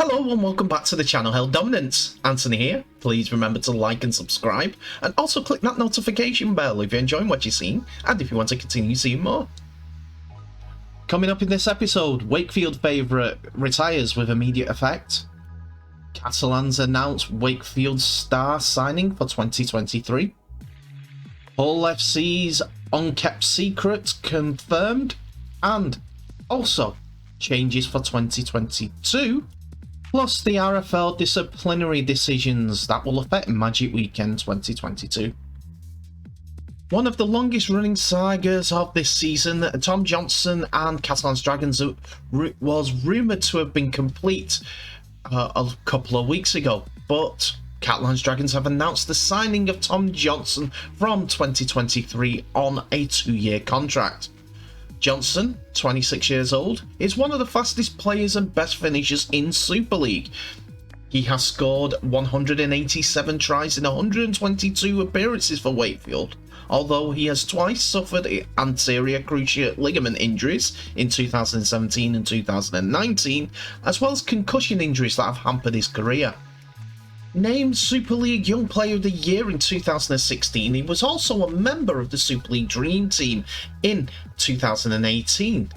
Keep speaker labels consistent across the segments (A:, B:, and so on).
A: Hello and welcome back to the channel Held Dominance. Anthony here. Please remember to like and subscribe, and also click that notification bell if you're enjoying what you're seeing and if you want to continue seeing more. Coming up in this episode, Wakefield favourite retires with immediate effect. Catalans announce Wakefield star signing for 2023. Hull FC's unkept secret confirmed, and also changes for 2022. Plus the RFL disciplinary decisions that will affect Magic Weekend 2022. One of the longest running sagas of this season, Tom Johnson and Catalans Dragons was rumoured to have been complete a couple of weeks ago, but Catalans Dragons have announced the signing of Tom Johnson from 2023 on a 2-year contract. Johnson, 26 years old, is one of the fastest players and best finishers in Super League. He has scored 187 tries in 122 appearances for Wakefield, although he has twice suffered anterior cruciate ligament injuries in 2017 and 2019, as well as concussion injuries that have hampered his career. Named Super League Young Player of the Year in 2016, he was also a member of the Super League Dream Team in 2018.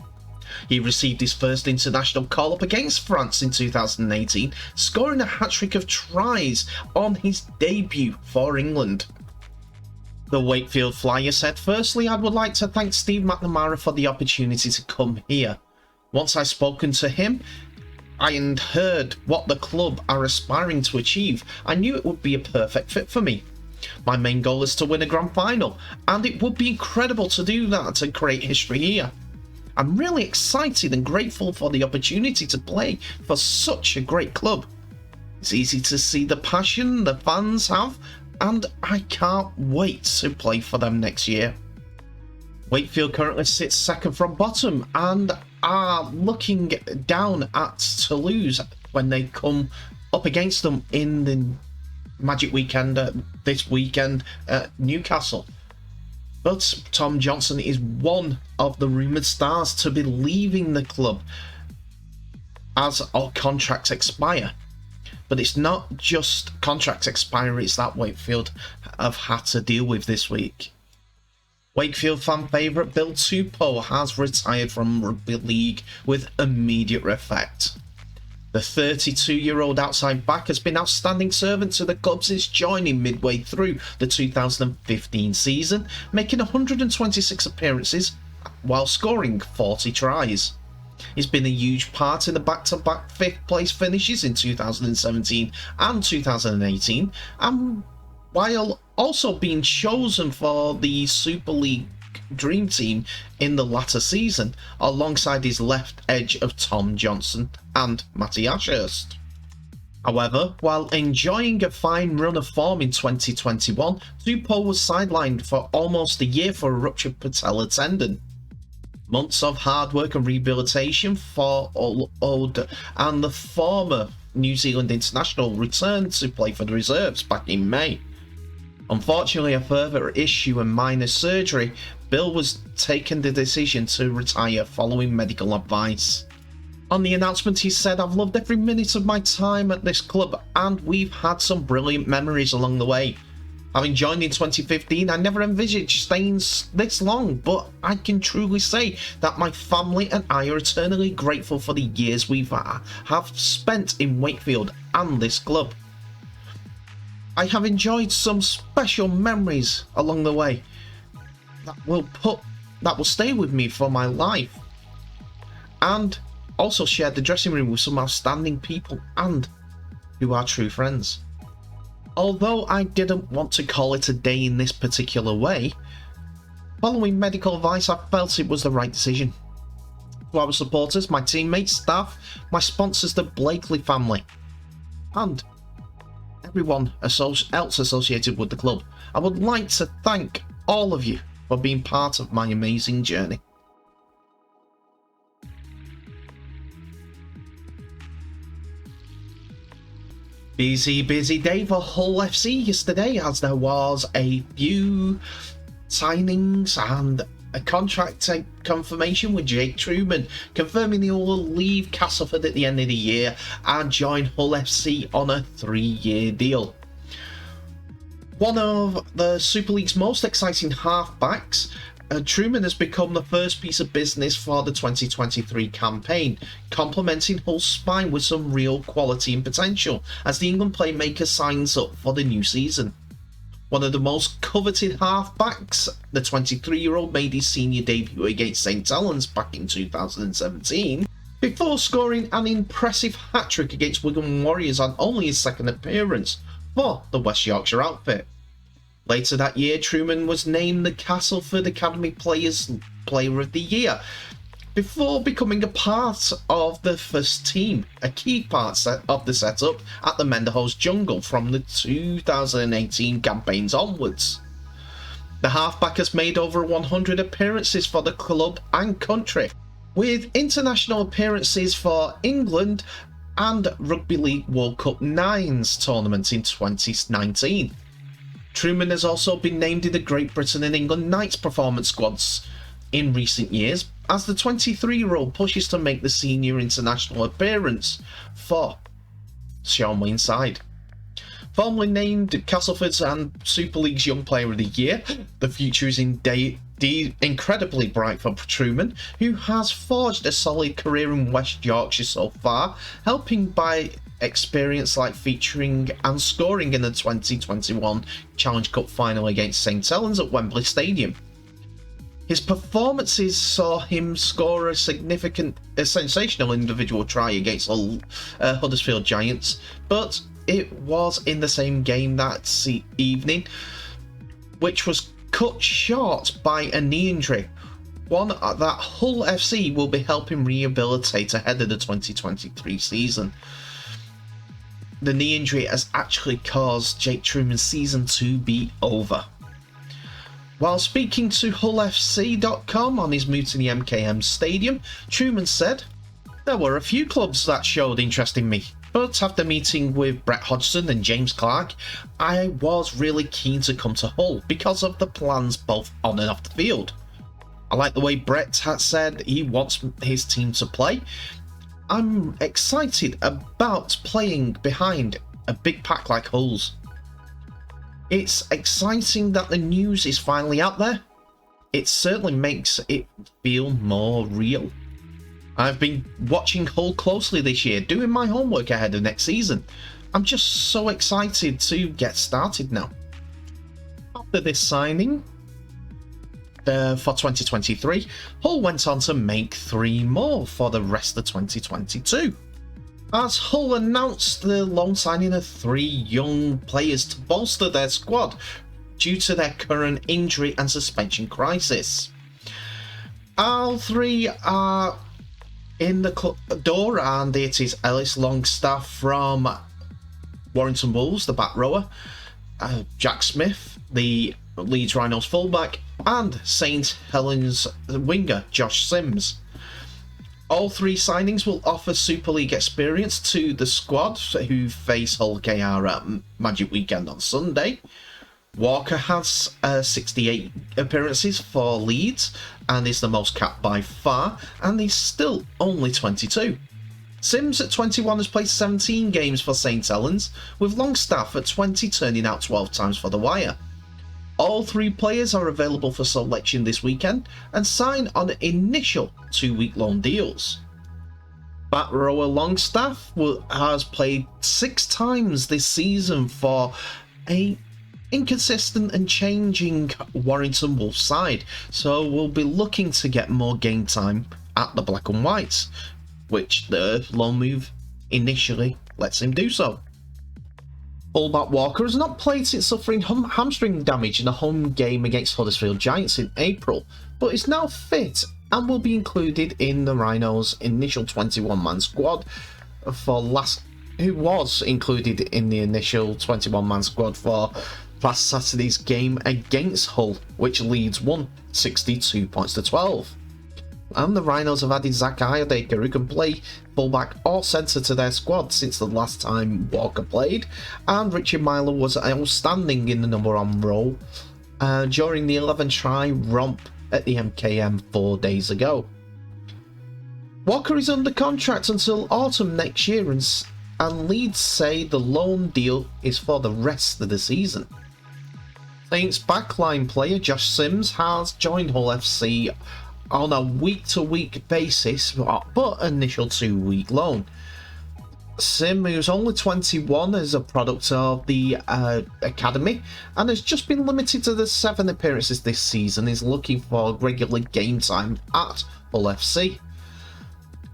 A: He received his first international call-up against France in 2018, scoring a hat-trick of tries on his debut for England. The Wakefield Flyer said, "Firstly, I would like to thank Steve McNamara for the opportunity to come here. Once I've spoken to him and heard what the club are aspiring to achieve, I knew it would be a perfect fit for me. My main goal is to win a grand final, and it would be incredible to do that and create history here. I'm really excited and grateful for the opportunity to play for such a great club. It's easy to see the passion the fans have, and I can't wait to play for them next year." Wakefield currently sits second from bottom and are looking down at Toulouse when they come up against them in the Magic Weekend this weekend at Newcastle. But Tom Johnson is one of the rumoured stars to be leaving the club as our contracts expire. But it's not just contract expiries that Wakefield have had to deal with this week. Wakefield fan favourite Bill Tupou has retired from rugby league with immediate effect. The 32-year-old outside back has been outstanding servant to the club since joining midway through the 2015 season, making 126 appearances while scoring 40 tries. He's been a huge part in the back-to-back 5th place finishes in 2017 and 2018, and while also being chosen for the Super League Dream Team in the latter season, alongside his left edge of Tom Johnson and Matty Ashurst. However, while enjoying a fine run of form in 2021, Tupou was sidelined for almost a year for a ruptured patella tendon. Months of hard work and rehabilitation for Old and the former New Zealand international returned to play for the reserves back in May. Unfortunately, a further issue and minor surgery, Bill was taking the decision to retire following medical advice. On the announcement he said, "I've loved every minute of my time at this club and we've had some brilliant memories along the way. Having joined in 2015, I never envisaged staying this long, but I can truly say that my family and I are eternally grateful for the years we've have spent in Wakefield and this club. I have enjoyed some special memories along the way that will stay with me for my life, and also shared the dressing room with some outstanding people and who are true friends. Although I didn't want to call it a day in this particular way, following medical advice, I felt it was the right decision. To our supporters, my teammates, staff, my sponsors, the Blakely family, and everyone else associated with the club, I would like to thank all of you for being part of my amazing journey." Busy day for Hull FC yesterday, as there was a few signings and a contract confirmation with Jake Truman, confirming he will leave Castleford at the end of the year and join Hull FC on a 3-year deal. One of the Super League's most exciting halfbacks, Truman has become the first piece of business for the 2023 campaign, complementing Hull's spine with some real quality and potential as the England playmaker signs up for the new season. One of the most coveted halfbacks, the 23-year-old made his senior debut against St Helens back in 2017, before scoring an impressive hat-trick against Wigan Warriors on only his second appearance for the West Yorkshire outfit. Later that year, Truman was named the Castleford Academy Player of the Year, before becoming a part of the first team, a key part of the setup at the Menderhose Jungle from the 2018 campaigns onwards. The halfback has made over 100 appearances for the club and country, with international appearances for England and Rugby League World Cup Nines tournament in 2019. Truman has also been named in the Great Britain and England Knights performance squads in recent years, as the 23-year-old pushes to make the senior international appearance for Sean Wayne's side. Formerly named Castleford's and Super League's Young Player of the Year, the future is incredibly bright for Truman, who has forged a solid career in West Yorkshire so far, helping by experience like featuring and scoring in the 2021 Challenge Cup final against St Helens at Wembley Stadium. His performances saw him score a sensational individual try against Huddersfield Giants, but it was in the same game that evening, which was cut short by a knee injury, one that Hull FC will be helping rehabilitate ahead of the 2023 season. The knee injury has actually caused Jake Truman's season to be over. While speaking to HullFC.com on his move to the MKM Stadium, Truman said, "There were a few clubs that showed interest in me, but after meeting with Brett Hodgson and James Clark, I was really keen to come to Hull because of the plans both on and off the field. I like the way Brett has said he wants his team to play. I'm excited about playing behind a big pack like Hull's. It's exciting that the news is finally out there. It certainly makes it feel more real. I've been watching Hull closely this year, doing my homework ahead of next season. I'm just so excited to get started now." After this signing for 2023, Hull went on to make 3 more for the rest of 2022, as Hull announced the loan signing of 3 young players to bolster their squad due to their current injury and suspension crisis. All 3 are in the door, and it is Ellis Longstaff from Warrington Wolves, the back rower, Jack Smith, the Leeds Rhinos fullback, and St Helens winger Josh Sims. All 3 signings will offer Super League experience to the squad, who face Hull KR at Magic Weekend on Sunday. Walker has 68 appearances for Leeds and is the most capped by far, and he's still only 22. Sims at 21 has played 17 games for St Helens, with Longstaff at 20 turning out 12 times for the Wire. All 3 players are available for selection this weekend and sign on initial 2-week loan deals. Back rower Longstaff has played 6 times this season for a inconsistent and changing Warrington Wolves side, so we'll be looking to get more game time at the Black and Whites, which the loan move initially lets him do so. Fullback Walker has not played since suffering hamstring damage in a home game against Huddersfield Giants in April, but is now fit and will be included in the Rhinos' initial 21-man squad who was included in the initial 21-man squad for last Saturday's game against Hull, which Leeds won 62 points to 12. And the Rhinos have added Zach Iredacre, who can play fullback or centre to their squad since the last time Walker played, and Richard Myler was outstanding in the number 1 role during the 11-try romp at the MKM 4 days ago. Walker is under contract until autumn next year, and Leeds say the loan deal is for the rest of the season. Saints backline player Josh Sims has joined Hull FC on a week-to-week basis, but initial 2-week loan. Sim, who's only 21, is a product of the academy and has just been limited to the 7 appearances this season, is looking for regular game time at Hull FC.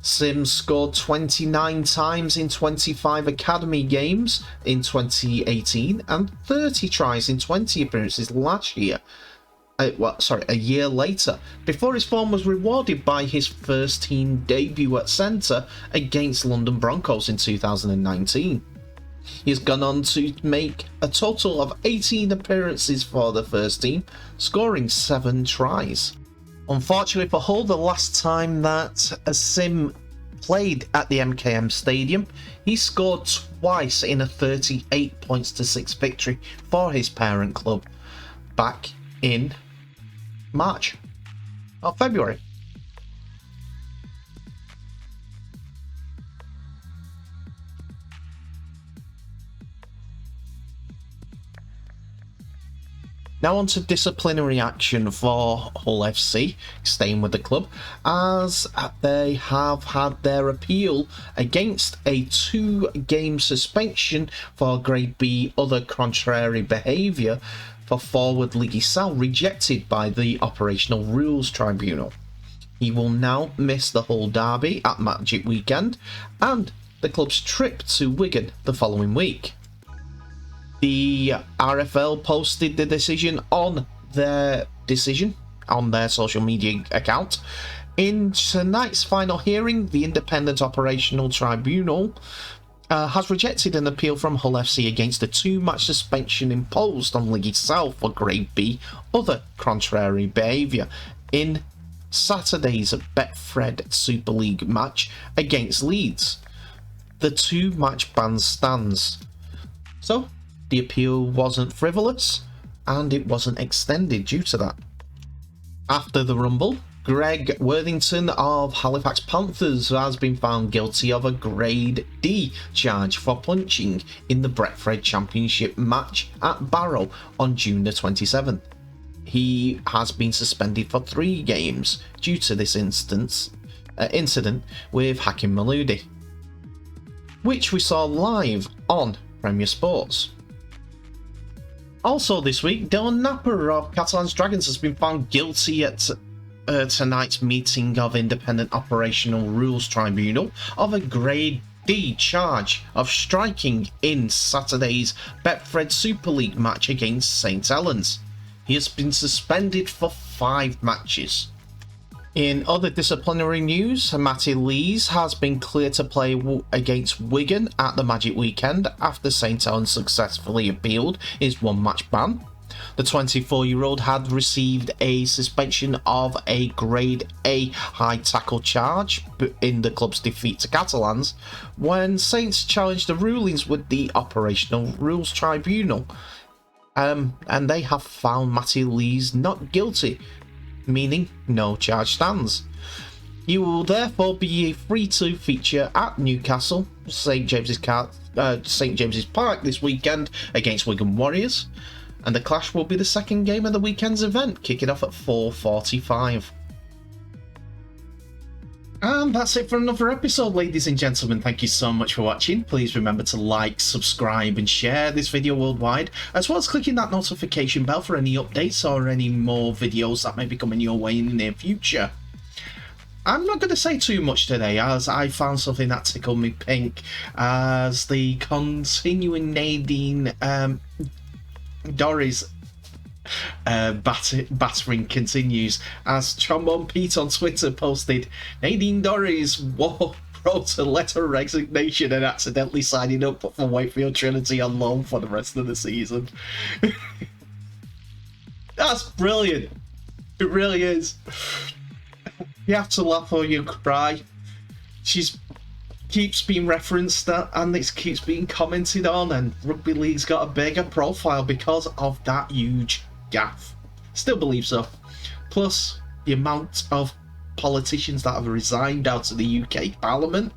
A: Sim scored 29 times in 25 academy games in 2018 and 30 tries in 20 appearances last year. A year later, before his form was rewarded by his first team debut at centre against London Broncos in 2019. He has gone on to make a total of 18 appearances for the first team, scoring 7 tries. Unfortunately for Hull, the last time that a Sim played at the MKM Stadium, he scored twice in a 38 points to 6 victory for his parent club back in February. Now on to disciplinary action for Hull FC, staying with the club, as they have had their appeal against a 2-game suspension for Grade B other contrary behaviour for forward Lee Sal rejected by the Operational Rules Tribunal. He will now miss the Hull derby at Magic Weekend and the club's trip to Wigan the following week. The RFL posted the decision on their social media account. In tonight's final hearing, the Independent Operational Tribunal has rejected an appeal from Hull FC against the 2-match suspension imposed on Lee South for Grade B other contrary behaviour in Saturday's Betfred Super League match against Leeds. The 2-match ban stands. So, the appeal wasn't frivolous, and it wasn't extended due to that. After the rumble, Greg Worthington of Halifax Panthers has been found guilty of a Grade D charge for punching in the Betfred Championship match at Barrow on June the 27th. He has been suspended for 3 games due to this incident with Hakim Maludi, which we saw live on Premier Sports. Also this week, Dylan Napper of Catalan's Dragons has been found guilty at tonight's meeting of Independent Operational Rules Tribunal of a Grade D charge of striking in Saturday's Betfred Super League match against St Helens. He has been suspended for 5 matches. In other disciplinary news, Matty Lees has been cleared to play against Wigan at the Magic Weekend after St Helens successfully appealed his 1-match ban. The 24-year-old had received a suspension of a Grade A high tackle charge in the club's defeat to Catalans when Saints challenged the rulings with the Operational Rules Tribunal, and they have found Matty Lees not guilty, meaning no charge stands. He will therefore be free to feature at Newcastle St James's Park this weekend against Wigan Warriors, and the clash will be the second game of the weekend's event, kicking off at 4:45. And that's it for another episode, ladies and gentlemen. Thank you so much for watching. Please remember to like, subscribe and share this video worldwide, as well as clicking that notification bell for any updates or any more videos that may be coming your way in the near future. I'm not going to say too much today, as I found something that tickled me pink, as the continuing Nadine Dorries battering continues, as Trombone Pete on Twitter posted, Nadine Dorries wrote a letter of resignation and accidentally signing up for Wakefield Trinity on loan for the rest of the season. That's brilliant. It really is. You have to laugh or you cry. She's keeps being referenced and it keeps being commented on, and rugby league's got a bigger profile because of that huge gaffe. Still believe so. Plus, the amount of politicians that have resigned out of the UK Parliament.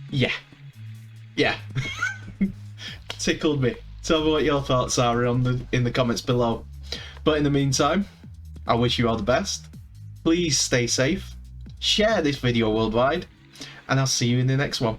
A: Yeah. Tickled me. Tell me what your thoughts are in the comments below. But in the meantime, I wish you all the best. Please stay safe, share this video worldwide, and I'll see you in the next one.